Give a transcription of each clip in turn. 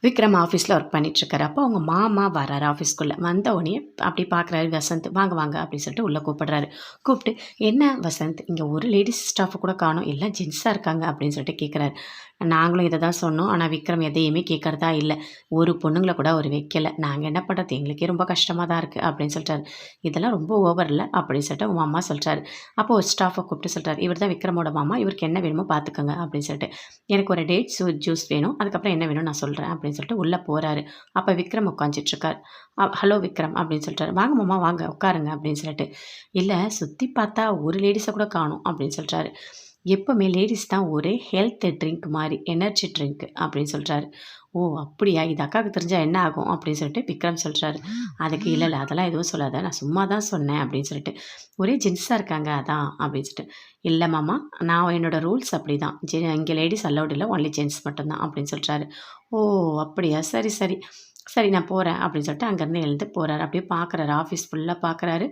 விக்ரம் ஆஃபீஸில் ஒர்க் பண்ணிட்டுருக்காரு. அப்போ அவங்க மாமா வராரு ஆஃபீஸ்க்குள்ளே. வந்த உடனே அப்படி பார்க்குறாரு வசந்த். வாங்க வாங்க அப்படின்னு சொல்லிட்டு உள்ளே கூப்பிடுறாரு. கூப்பிட்டு என்ன வசந்த் இங்கே ஒரு லேடிஸ் ஸ்டாஃப் கூட காணோம், எல்லாம் ஜென்ஸாக இருக்காங்க அப்படின்னு சொல்லிட்டு கேட்குறாரு. நாங்களும் இதை தான் சொன்னோம். ஆனால் விக்ரம் எதையுமே கேட்குறதா இல்லை. ஒரு பொண்ணுங்களை கூட அவர் வைக்கல. நாங்கள் என்ன பண்ணுறது, எங்களுக்கே ரொம்ப கஷ்டமாக தான் இருக்குது அப்படின்னு சொல்லிட்டாரு. இதெல்லாம் ரொம்ப ஓவர் இல்லை அப்படின்னு சொல்லிட்டு அவங்க மாமா சொல்கிறாரு. அப்போ ஒரு ஸ்டாஃபை கூப்பிட்டு சொல்கிறார், இவர் தான் விக்ரமோட மாமா, இவருக்கு என்ன வேணுமோ பார்த்துக்கோங்க அப்படின்னு சொல்லிட்டு. எனக்கு ஒரு டேட் ஜூஸ் வேணும், அதுக்கப்புறம் என்ன வேணும் நான் சொல்கிறேன் அப்படின்னு சொல்லிட்டு உள்ளே போகிறாரு. அப்போ விக்ரம் உட்காந்துட்ருக்கார். ஹலோ விக்ரம் அப்படின்னு சொல்லிட்டாரு. வாங்க மாமா வாங்க உட்காருங்க அப்படின்னு சொல்லிட்டு. இல்லை சுற்றி பார்த்தா ஒரு லேடிஸை கூட காணும் அப்படின்னு சொல்கிறாரு. எப்போவுமே லேடிஸ் தான் ஒரு ஹெல்த் ட்ரிங்க் மாதிரி, எனர்ஜி ட்ரிங்க் அப்படின்னு சொல்கிறாரு. ஓ அப்படியா, இது அக்காவுக்கு தெரிஞ்சால் என்ன ஆகும் அப்படின்னு சொல்லிட்டு விக்ரம் சொல்கிறாரு. அதுக்கு இல்லை இல்லை அதெல்லாம் எதுவும் சொல்லாத, நான் சும்மா தான் சொன்னேன் அப்படின்னு சொல்லிட்டு. ஒரே ஜென்ஸாக இருக்காங்க அதான் அப்படின்னு சொல்லிட்டு. இல்லை மாமா, நான் என்னோட ரூல்ஸ் அப்படி தான், இங்கே லேடிஸ் அலௌட் இல்லை, ஒன்லி ஜென்ஸ் மட்டும்தான் அப்படின்னு சொல்கிறாரு. ஓ அப்படியா, சரி சரி சரி நான் போகிறேன் அப்படின்னு சொல்லிட்டு அங்கேருந்து எழுந்து போகிறாரு. அப்படியே பார்க்குறாரு, ஆஃபீஸ் ஃபுல்லாக பார்க்குறாரு.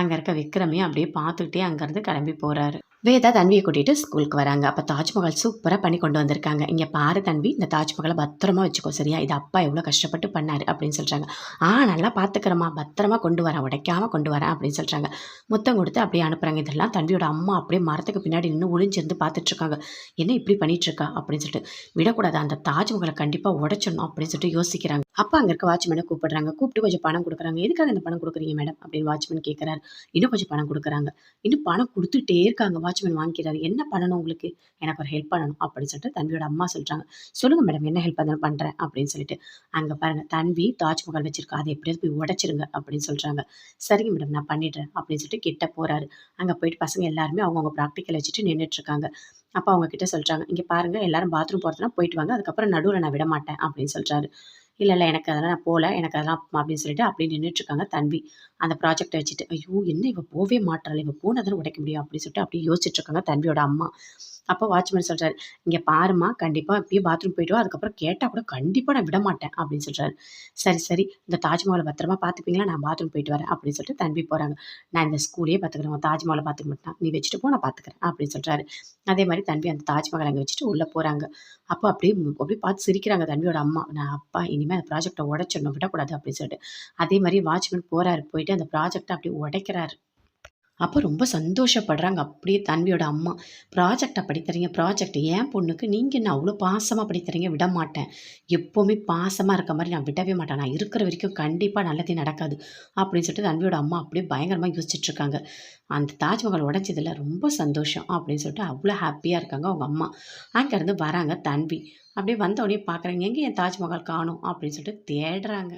அங்கே இருக்க விக்ரமையும் அப்படியே பார்த்துக்கிட்டே அங்கேருந்து கிளம்பி போகிறாரு. வேதா தன்வியை கூட்டிகிட்டு ஸ்கூலுக்கு வராங்க. அப்போ தாஜ்மஹால் சூப்பராக பண்ணி கொண்டு வந்திருக்காங்க. இங்கே பாரு தன்வி, இந்த தாஜ்மஹாலை பத்திரமா வச்சுக்கோ சரியா, இது அப்பா எவ்வளோ கஷ்டப்பட்டு பண்ணார் அப்படின்னு சொல்கிறாங்க. நல்லா பார்த்துக்கிறேம்மா, பத்திரமா கொண்டு வரேன், உடைக்காமல் கொண்டு வரேன் அப்படின்னு சொல்கிறாங்க. முத்தம் கொடுத்து அப்படியே அனுப்புகிறாங்க. இதெல்லாம் தன்வியோட அம்மா அப்படியே மரத்துக்கு பின்னாடி நின்று ஒளிஞ்சிருந்து பார்த்துட்ருக்காங்க. என்ன இப்படி பண்ணிகிட்ருக்கா அப்படின்னு சொல்லிட்டு. விடக்கூடாது, அந்த தாஜ்மஹாலை கண்டிப்பாக உடைச்சிடணும் அப்படின்னு சொல்லிட்டு யோசிக்கிறாங்க. அப்போ அங்கே இருக்க வாட்ச்மேனை கூப்பிடுறாங்க. கூப்பிட்டு கொஞ்சம் பணம் கொடுக்குறாங்க. எதுக்காக இந்த பணம் கொடுக்குறீங்க மேடம் அப்படின்னு வாட்ச்மேன் கேட்குறாரு. இன்னும் கொஞ்சம் பணம் கொடுக்குறாங்க. இன்னும் பணம் கொடுத்துட்டே இருக்காங்க. வாட்ச்மேன் வாங்கிக்கிறாரு. என்ன பண்ணணும் உங்களுக்கு, எனக்கு ஒரு ஹெல்ப் பண்ணணும் அப்படின்னு சொல்லிட்டு தன்வியோட அம்மா சொல்கிறாங்க. சொல்லுங்கள் மேடம், என்ன ஹெல்ப் பண்ணாலும் பண்ணுறேன் அப்படின்னு சொல்லிட்டு. அங்கே பாருங்கள், தன்வி தாஜ்மஹால் வச்சிருக்கா, அதை எப்படியாவது போய் உடைச்சிருங்க அப்படின்னு சொல்கிறாங்க. சரிங்க மேடம் நான் பண்ணிடுறேன் அப்படின்னு சொல்லிட்டு கிட்ட போகிறாரு. அங்கே போயிட்டு பசங்க எல்லாருமே அவங்கவுங்க ப்ராக்டிக்கல் வச்சுட்டு நின்றுட்டுருக்காங்க. அப்போ அவங்க கிட்ட சொல்கிறாங்க, இங்கே பாருங்கள் எல்லாரும் பாத்ரூம் போகிறதுனா போயிட்டு வாங்க, அதுக்கப்புறம் நடுவில் நான் விட மாட்டேன் அப்படின்னு சொல்கிறாரு. இல்லை இல்லை எனக்கு அதெல்லாம் நான் போகல, எனக்கு அதெல்லாம் அப்படின்னு சொல்லிட்டு அப்படியே நின்றுட்டுருக்காங்க தன்வி அந்த ப்ராஜெக்டை வச்சுட்டு. ஐயோ என்ன இவ போவே மாட்டாள், இவ போனால் தானே உடைக்க முடியும் அப்படின்னு சொல்லிட்டு அப்படியே யோசிச்சுட்ருக்காங்க தன்வியோட அம்மா. அப்போ வாட்ச்மேன் சொல்கிறாரு, இங்கே பாருமா, கண்டிப்பாக இப்பயே பாத்ரூம் போயிட்டு வா, அதுக்கப்புறம் கேட்டால் கூட கண்டிப்பாக நான் விட மாட்டேன் அப்படின்னு சொல்கிறாரு. சரி சரி இந்த தாஜ்மஹாலை பத்திரமா பார்த்துப்பீங்களா, நான் பாத்ரூம் போயிட்டு வரேன் அப்படின்னு சொல்லிட்டு தன்வி போகிறாங்க. நான் இந்த ஸ்கூலே பார்த்துக்கிறேன், தாஜ்மஹாலை பார்த்துக்க மாட்டேன், நீ வச்சுட்டு போ நான் பார்த்துக்கிறேன் அப்படின்னு சொல்கிறாரு. அதே மாதிரி தன்வி அந்த தாஜ்மஹால் அங்கே வச்சுட்டு உள்ளே போகிறாங்க. அப்போ அப்படியே அப்படியே பார்த்து சிரிக்கிறாங்க தன்வியோட அம்மா. நான் அப்பா இனிமேல் அந்த ப்ராஜெக்டை உடைச்சிடணும், விடக்கூடாது அப்படின்னு சொல்லிட்டு. அதே மாதிரி வாட்ச்மேன் போகிறாரு, போயிட்டு அந்த ப்ராஜெக்டை அப்படியே உடைக்கிறாரு. அப்போ ரொம்ப சந்தோஷப்படுறாங்க அப்படியே தன்வியோட அம்மா. ப்ராஜெக்ட் அப்படி தரீங்க, ப்ராஜெக்ட் என் பொண்ணுக்கு நீங்கள் என்ன அவ்வளோ பாசமாக அப்படி தரீங்க, விட மாட்டேன். எப்போவுமே பாசமாக இருக்க மாதிரி நான் விடவே மாட்டேன், நான் இருக்கிற வரைக்கும் கண்டிப்பாக நல்லதே நடக்காது அப்படின்னு சொல்லிட்டு தன்வியோட அம்மா அப்படியே பயங்கரமாக யோசிச்சுட்ருக்காங்க. அந்த தாஜ்மஹால் உடைச்சதில் ரொம்ப சந்தோஷம் அப்படின்னு சொல்லிட்டு அவ்வளோ ஹாப்பியாக இருக்காங்க அவங்க அம்மா. அங்கேருந்து வராங்க தன்வி. அப்படியே வந்த உடனே பார்க்குறாங்க, எங்கே என் தாஜ்மஹால் காணோம் அப்படின்னு சொல்லிட்டு தேடுறாங்க.